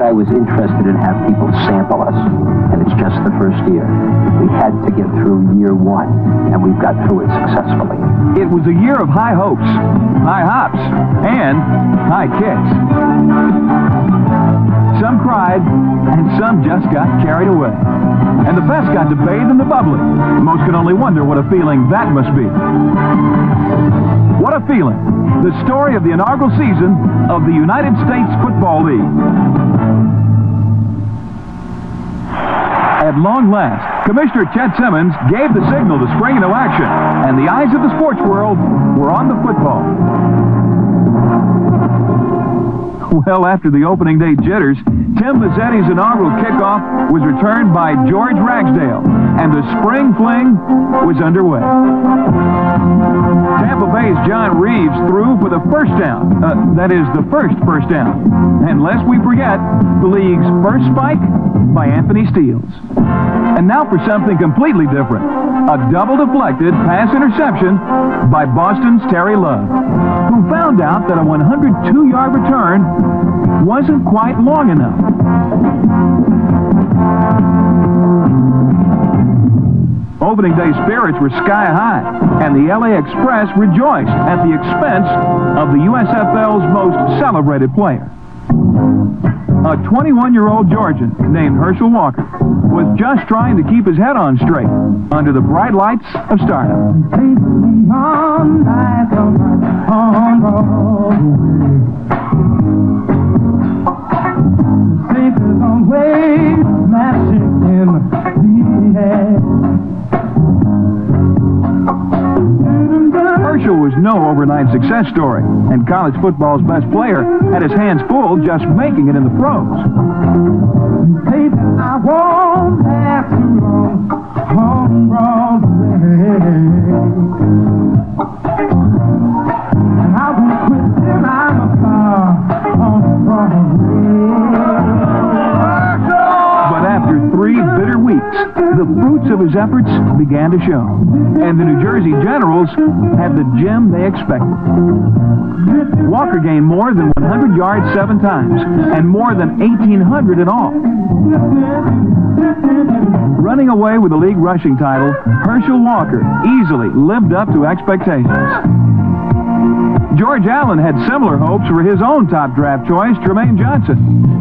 I was interested in having people sample us, and it's just the first year. We had to get through year one, and we've got through it successfully. It was a year of high hopes, high hops, and high kicks. Some cried, and some just got carried away. And the best got to bathe in the bubbly. Most can only wonder what a feeling that must be. What a feeling. The story of the inaugural season of the United States Football League. At long last, Commissioner Chet Simmons gave the signal to spring into action, and the eyes of the sports world were on the football. Well, after the opening day jitters, Tim Mazzetti's inaugural kickoff was returned by George Ragsdale, and the spring fling was underway. Tampa Bay's John Reeves threw for the first down. That is, the first down. And lest we forget, the league's first spike by Anthony Steeles. And now for something completely different. A double-deflected pass interception by Boston's Terry Love, who found out that a 102-yard return wasn't quite long enough. Opening day spirits were sky high, and the LA Express rejoiced at the expense of the USFL's most celebrated player. A 21-year-old Georgian named Herschel Walker was just trying to keep his head on straight under the bright lights of stardom. Herschel was no overnight success story, and college football's best player had his hands full just making it in the pros. I won't have too long, and I won't quit till I'm a star on But after 3 bitter weeks, the fruits of his efforts began to show, and the New Jersey Generals had the gem they expected. Walker gained more than 100 yards 7 times, and more than 1,800 in all. Running away with the league rushing title, Herschel Walker easily lived up to expectations. George Allen had similar hopes for his own top draft choice, Tremaine Johnson,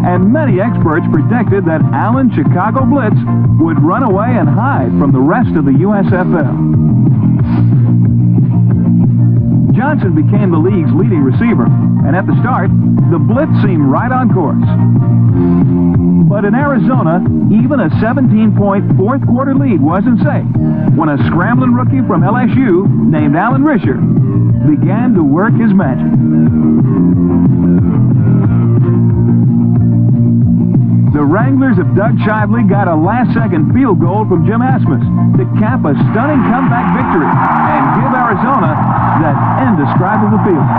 and many experts predicted that Allen's Chicago Blitz would run away and hide from the rest of the USFL. Johnson became the league's leading receiver, and at the start, the Blitz seemed right on course. But in Arizona, even a 17-point fourth-quarter lead wasn't safe when a scrambling rookie from LSU named Alan Risher began to work his magic. The Wranglers of Doug Shively got a last-second field goal from Jim Asmus to cap a stunning comeback victory and give Arizona that indescribable feeling.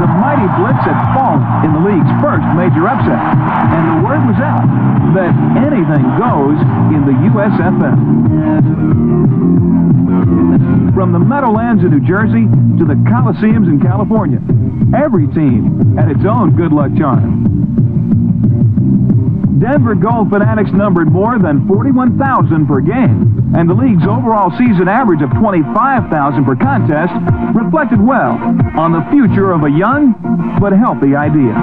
The mighty Blitz had fallen in the league's first major upset, and the word was out that anything goes in the USFL. From the Meadowlands in New Jersey to the Coliseums in California, every team had its own good luck charm. Denver Gold Fanatics numbered more than 41,000 per game, and the league's overall season average of 25,000 per contest reflected well on the future of a young but healthy idea.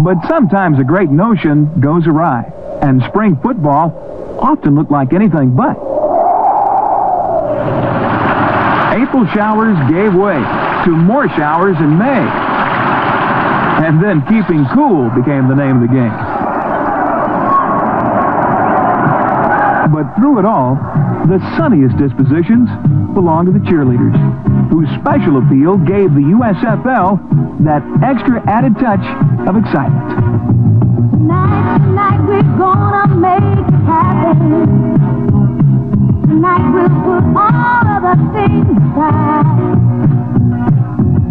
But sometimes a great notion goes awry, and spring football often looked like anything but. April showers gave way to more showers in May. And then keeping cool became the name of the game. But through it all, the sunniest dispositions belonged to the cheerleaders, whose special appeal gave the USFL that extra added touch of excitement. Tonight we're gonna make it happen. Tonight we'll put all of the things aside.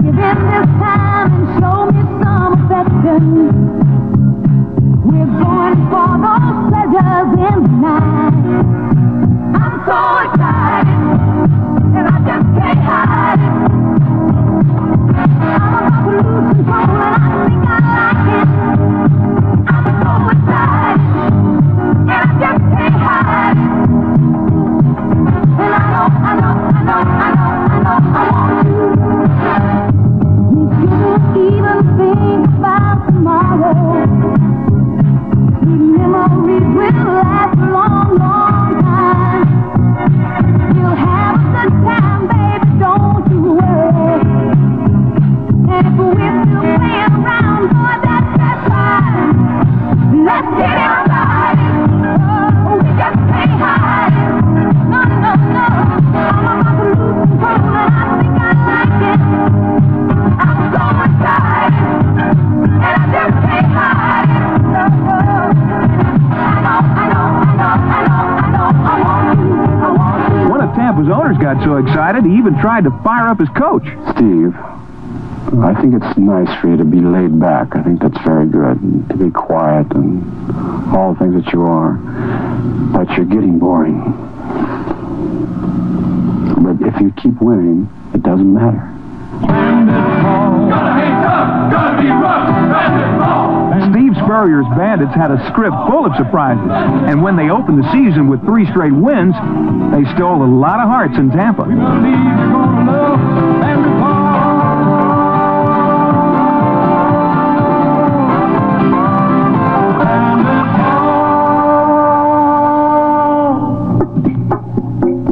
Give in this time and show me some affection. We're going for those pleasures in the night. I'm so excited. Tampa's owners got so excited he even tried to fire up his coach. Steve, I think it's nice for you to be laid back. I think that's very good, and to be quiet and all the things that you are. But you're getting boring. But if you keep winning, it doesn't matter. Steve Spurrier's Bandits had a script full of surprises, and when they opened the season with 3 straight wins, they stole a lot of hearts in Tampa.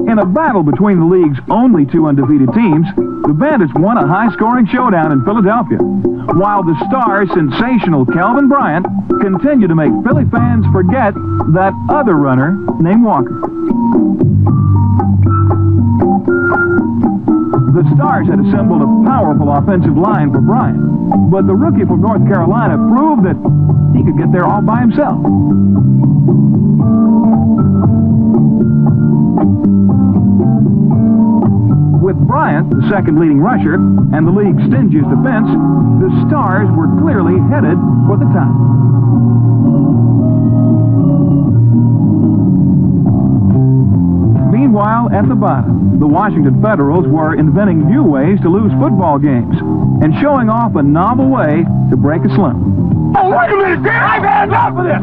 In a battle between the league's only 2 undefeated teams, the Bandits won a high-scoring showdown in Philadelphia, while the Stars' sensational Kelvin Bryant continued to make Philly fans forget that other runner named Walker. The Stars had assembled a powerful offensive line for Bryant, but the rookie from North Carolina proved that he could get there all by himself. With Bryant, the second leading rusher, and the league's stingiest defense, the Stars were clearly headed for the top. Meanwhile, at the bottom, the Washington Federals were inventing new ways to lose football games and showing off a novel way to break a slump. Oh, wait a minute, Dan! I've had enough of this!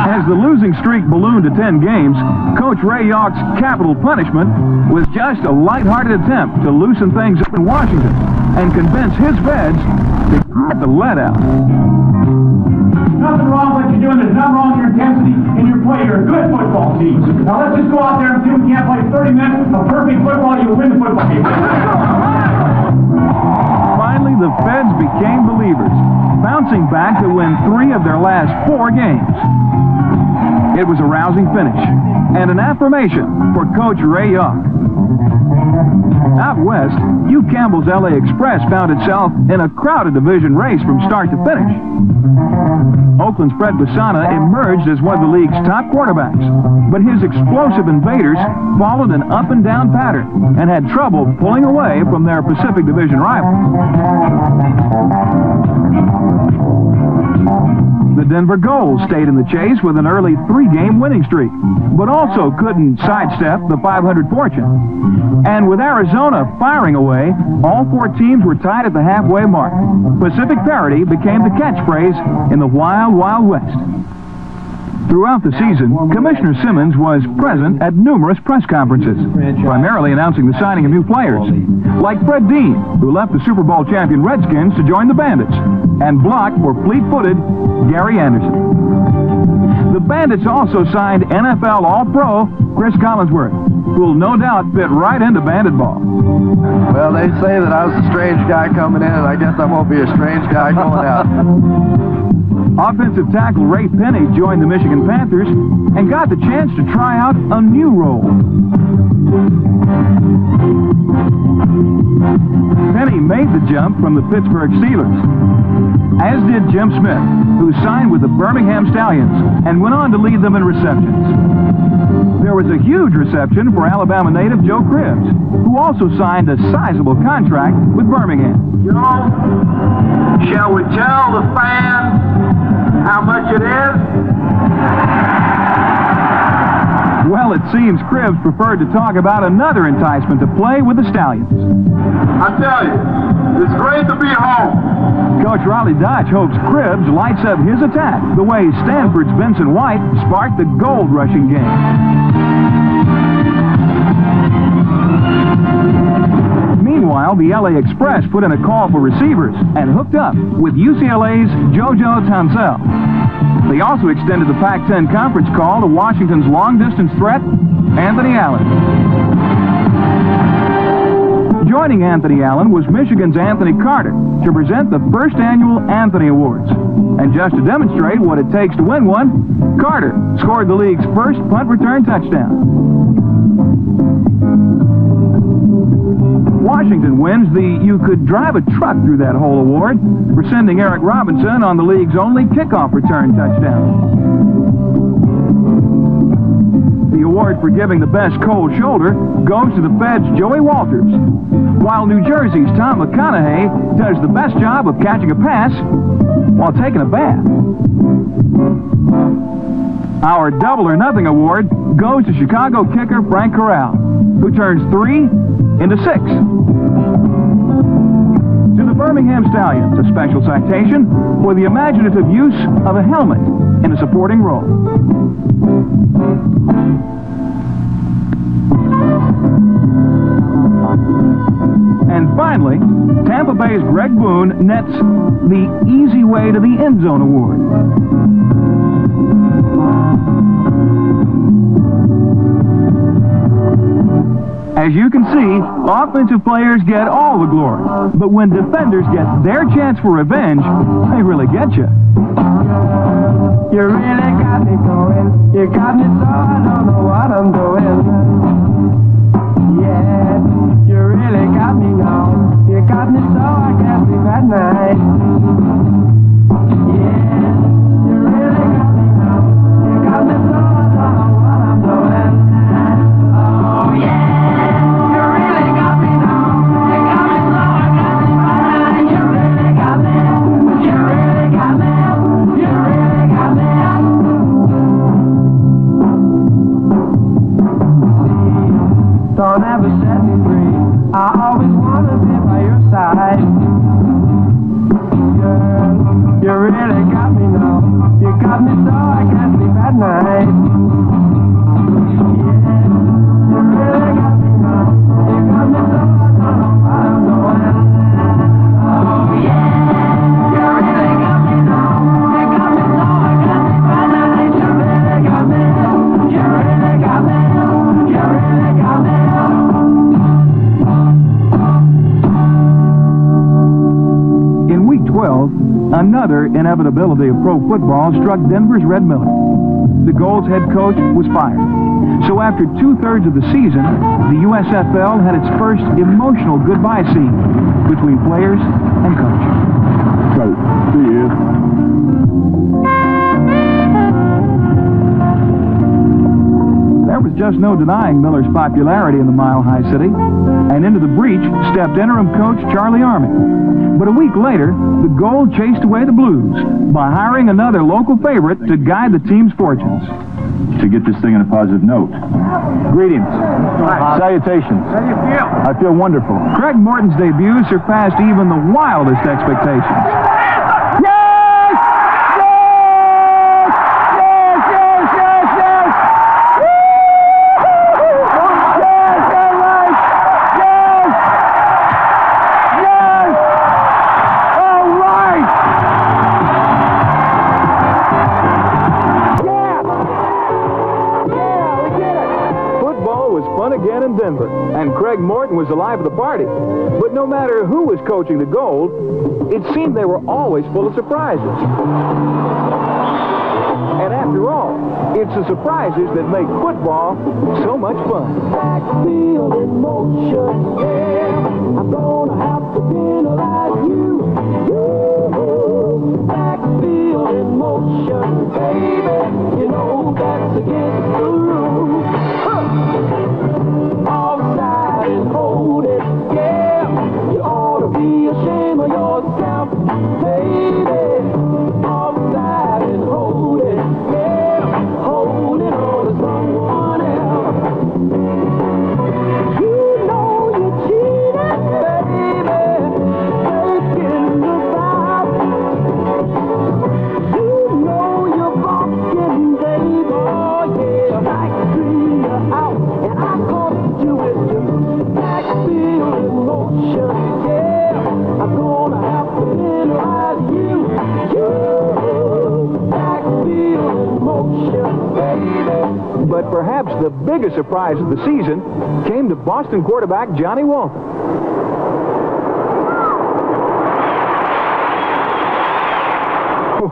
As the losing streak ballooned to 10 games, Coach Ray Yawk's capital punishment was just a lighthearted attempt to loosen things up in Washington and convince his feds to get the let out. Nothing wrong with what you're doing. There's nothing wrong with your intensity and your play. You're a good football team. Now let's just go out there and see if we can't play 30 minutes of perfect football. You'll win the football game. Finally, the feds became believers, bouncing back to win 3 of their last 4 games. It was a rousing finish and an affirmation for Coach Ray Yawk. Out west, Hugh Campbell's LA Express found itself in a crowded division race from start to finish. Oakland's Fred Basana emerged as one of the league's top quarterbacks, but his explosive invaders followed an up-and-down pattern and had trouble pulling away from their Pacific Division rivals. The Denver Gold stayed in the chase with an early 3-game winning streak, but also couldn't sidestep the 500 fortune. And with Arizona firing away, all 4 teams were tied at the halfway mark. Pacific parity became the catchphrase in the Wild Wild West. Throughout the season, Commissioner Simmons was present at numerous press conferences, primarily announcing the signing of new players, like Fred Dean, who left the Super Bowl champion Redskins to join the Bandits, and blocked for fleet-footed Gary Anderson. The Bandits also signed NFL All-Pro Chris Collinsworth, who will no doubt fit right into Bandit ball. Well, they say that I was a strange guy coming in, and I guess I won't be a strange guy going out. Offensive tackle Ray Penny joined the Michigan Panthers and got the chance to try out a new role. Penny made the jump from the Pittsburgh Steelers, as did Jim Smith, who signed with the Birmingham Stallions and went on to lead them in receptions. There was a huge reception for Alabama native Joe Cribbs, who also signed a sizable contract with Birmingham. Joe, shall we tell the fans how much it is? Well, it seems Cribbs preferred to talk about another enticement to play with the Stallions. I tell you, it's great to be home. Coach Riley Dodge hopes Cribbs lights up his attack the way Stanford's Vincent White sparked the gold-rushing game. Meanwhile, the LA Express put in a call for receivers and hooked up with UCLA's JoJo Tansel. They also extended the Pac-10 conference call to Washington's long-distance threat, Anthony Allen. Joining Anthony Allen was Michigan's Anthony Carter to present the first annual Anthony Awards. And just to demonstrate what it takes to win one, Carter scored the league's first punt return touchdown. Washington wins the You Could Drive a Truck Through That Hole award for sending Eric Robinson on the league's only kickoff return touchdown. The award for giving the best cold shoulder goes to the Fed's Joey Walters, while New Jersey's Tom McConaughey does the best job of catching a pass while taking a bath. Our Double or Nothing award goes to Chicago kicker Frank Corral, who turns 3 into 6. To the Birmingham Stallions, a special citation for the imaginative use of a helmet in a supporting role. And finally, Tampa Bay's Greg Boone nets the Easy Way to the End Zone award. As you can see, offensive players get all the glory, but when defenders get their chance for revenge, they really get you. You really got me going. You got me so I don't know what I'm doing. Yeah, you really got me now. You got me so I can't sleep at night. Yeah, you really got me now. You got me so I don't know what I'm doing. Oh yeah, you really got me now. You got me so I can't sleep at night. You really got me. You really got me. You really got me. Don't ever set me free. I always wanna be by your side. Girl, you really got me now. You got me so I can't sleep at night. Yeah, you really got me now. You got me so I don't know what I'm doing. Oh yeah, you really got me now. You got me so I can't sleep at night. You really got me. You really got me. You really got me. In Week 12, another inevitability of pro football struck Denver's Red Miller. The Gold's head coach was fired. So after 2/3 of the season, the USFL had its first emotional goodbye scene between players and coach. So, see you. There was just no denying Miller's popularity in the Mile High City, and into the breach stepped interim coach Charlie Armey. But a week later, the Gold chased away the Blues by hiring another local favorite to guide the team's fortunes. To get this thing on a positive note. Greetings. Salutations. How do you feel? I feel wonderful. Craig Morton's debut surpassed even the wildest expectations. Again in Denver, and Craig Morton was alive at the party. But no matter who was coaching the Gold, it seemed they were always full of surprises. And after all, it's the surprises that make football so much fun. Backfield in motion, yeah. I'm gonna have to penalize you. Backfield in motion, baby. You know that's against the rules. Offside and hold it, yeah. You ought to be ashamed of yourself, baby. Offside and hold it, yeah. Holding on to someone else. You know you cheated, baby. Taking the foul. You know you're balking, baby. Oh yeah, like clean you out, and I caught you with your backfield in motion, yeah. I'm gonna have to penalize you. Backfield in motion, baby. But perhaps the biggest surprise of the season came to Boston quarterback Johnny Walton.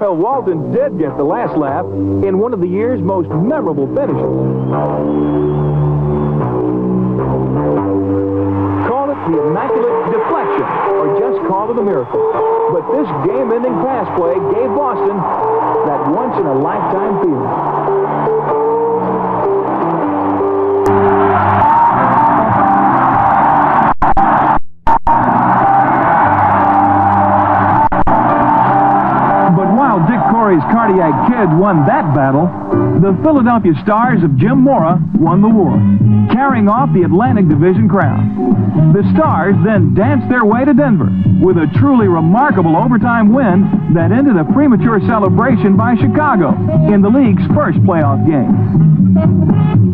Well, Walton did get the last laugh in one of the year's most memorable finishes. Call it the immaculate deflection, or just call it a miracle. But this game-ending pass play gave Boston that once-in-a-lifetime feeling. Missouri's Cardiac Kids won that battle, the Philadelphia Stars of Jim Mora won the war, carrying off the Atlantic Division crown. The Stars then danced their way to Denver with a truly remarkable overtime win that ended a premature celebration by Chicago in the league's first playoff game.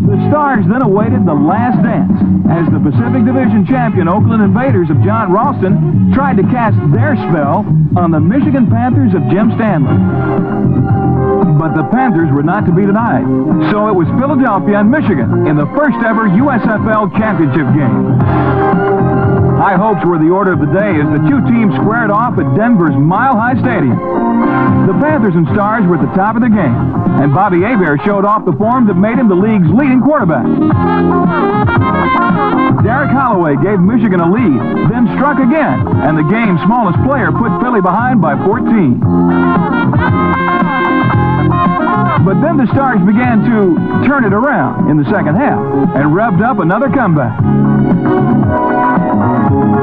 The Stars then awaited the last dance as the Pacific Division champion Oakland Invaders of John Ralston tried to cast their spell on the Michigan Panthers of Jim Stanley. But the Panthers were not to be denied, so it was Philadelphia and Michigan in the first ever USFL championship game. High hopes were the order of the day as the two teams squared off at Denver's Mile High Stadium. The Panthers and Stars were at the top of the game, and Bobby Hebert showed off the form that made him the league's leading quarterback. Derek Holloway gave Michigan a lead, then struck again, and the game's smallest player put Philly behind by 14. But then the Stars began to turn it around in the second half and revved up another comeback.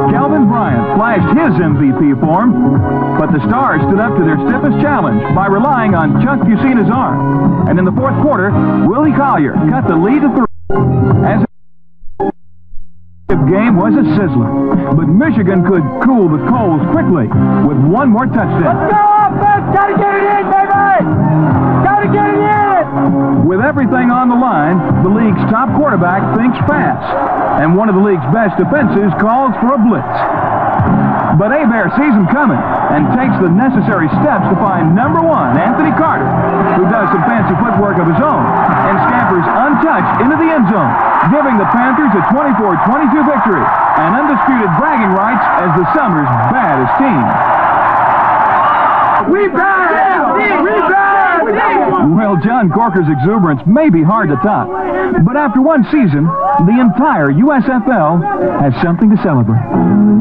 Kelvin Bryant flashed his MVP form, but the Stars stood up to their stiffest challenge by relying on Chuck Fusina's arm. And in the fourth quarter, Willie Collier cut the lead to 3. As the game was a sizzler, but Michigan could cool the coals quickly with one more touchdown. Let's go offense! Gotta get it in, baby! Gotta get it in! With everything on the line, the league's top quarterback thinks fast, and one of the league's best defenses calls for a blitz. But Hebert sees him coming and takes the necessary steps to find number 1, Anthony Carter, who does some fancy footwork of his own and scampers untouched into the end zone, giving the Panthers a 24-22 victory and undisputed bragging rights as the summer's baddest team. We bad! We bad! Well, John Corker's exuberance may be hard to top, but after one season, the entire USFL has something to celebrate. I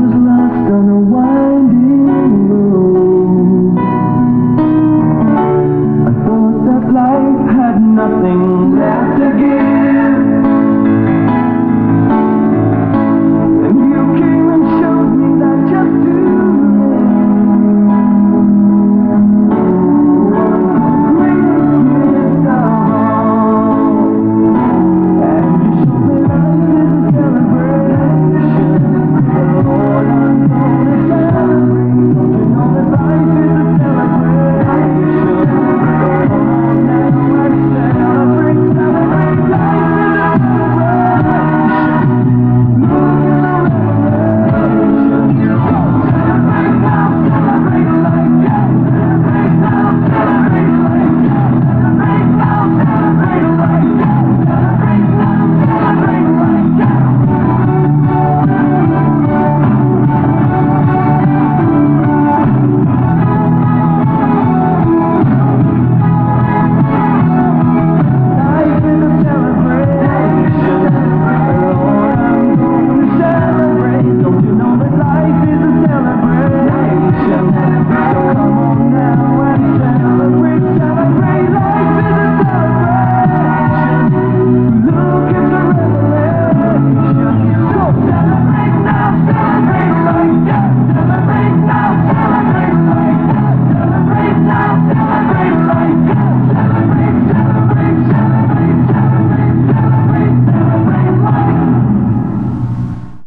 was lost on a winding road. I thought that life had nothing